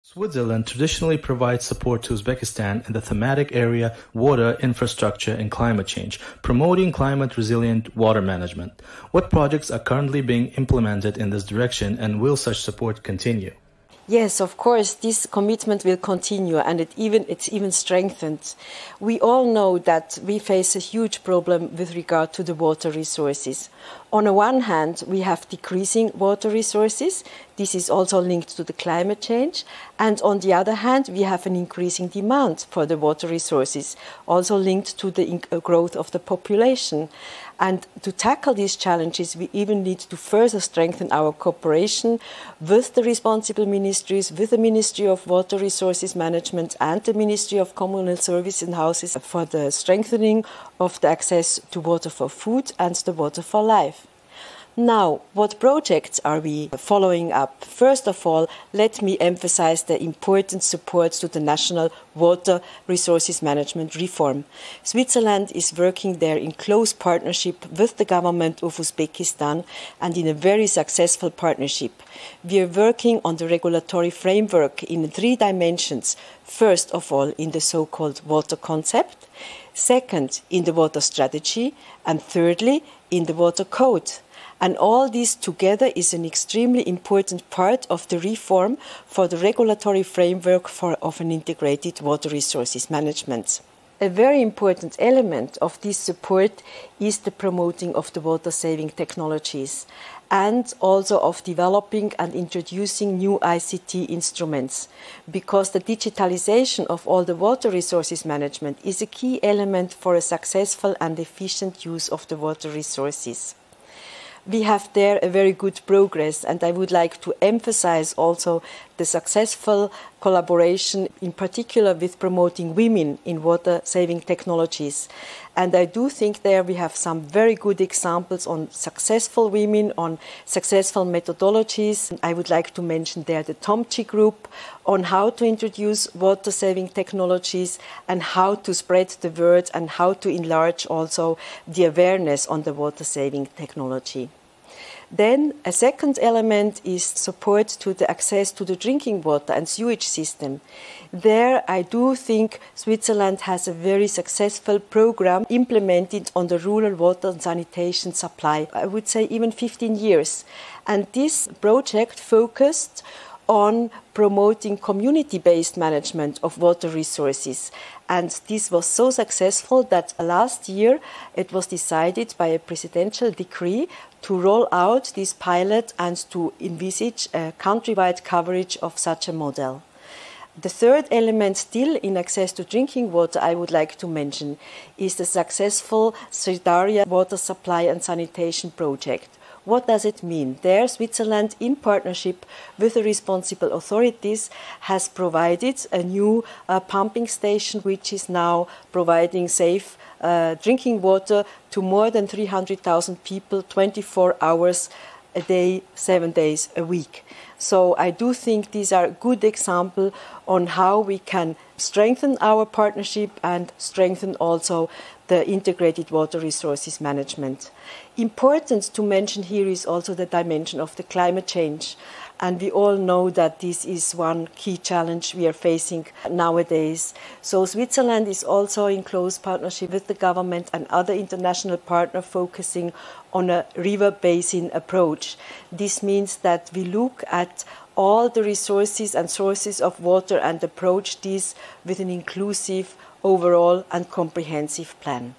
Switzerland traditionally provides support to Uzbekistan in the thematic area water, infrastructure, and climate change, promoting climate-resilient water management. What projects are currently being implemented in this direction, and will such support continue? Yes, of course, this commitment will continue, and it's even strengthened. We all know that we face a huge problem with regard to the water resources. On the one hand, we have decreasing water resources. This is also linked to the climate change. And on the other hand, we have an increasing demand for the water resources, also linked to the growth of the population. And to tackle these challenges, we even need to further strengthen our cooperation with the responsible ministries, with the Ministry of Water Resources Management and the Ministry of Communal Services and Houses for the strengthening of the access to water for food and the water for life. Now, what projects are we following up? First of all, let me emphasize the important support to the national water resources management reform. Switzerland is working there in close partnership with the government of Uzbekistan and in a very successful partnership. We are working on the regulatory framework in 3 dimensions. First of all, in the so-called water concept. Second, in the water strategy. And thirdly, in the water code. And all this together is an extremely important part of the reform for the regulatory framework of an integrated water resources management. A very important element of this support is the promoting of the water-saving technologies and also of developing and introducing new ICT instruments, because the digitalization of all the water resources management is a key element for a successful and efficient use of the water resources. We have there a very good progress, and I would like to emphasize also the successful collaboration, in particular with promoting women in water-saving technologies. And I do think there we have some very good examples on successful women, on successful methodologies. I would like to mention there the Tomchi group on how to introduce water-saving technologies and how to spread the word and how to enlarge also the awareness on the water-saving technology. Then a second element is support to the access to the drinking water and sewage system. There I do think Switzerland has a very successful program implemented on the rural water and sanitation supply, I would say even 15 years. And this project focused on promoting community-based management of water resources. And this was so successful that last year it was decided by a presidential decree to roll out this pilot and to envisage a countrywide coverage of such a model. The third element still in access to drinking water I would like to mention is the successful Sridaria water supply and sanitation project. What does it mean? There, Switzerland, in partnership with the responsible authorities, has provided a new pumping station which is now providing safe drinking water to more than 300,000 people 24 hours a day, 7 days a week. So I do think these are a good example on how we can strengthen our partnership and strengthen also the integrated water resources management. Important to mention here is also the dimension of the climate change. And we all know that this is one key challenge we are facing nowadays. So Switzerland is also in close partnership with the government and other international partners focusing on a river basin approach. This means that we look at all the resources and sources of water and approach this with an inclusive, overall and comprehensive plan.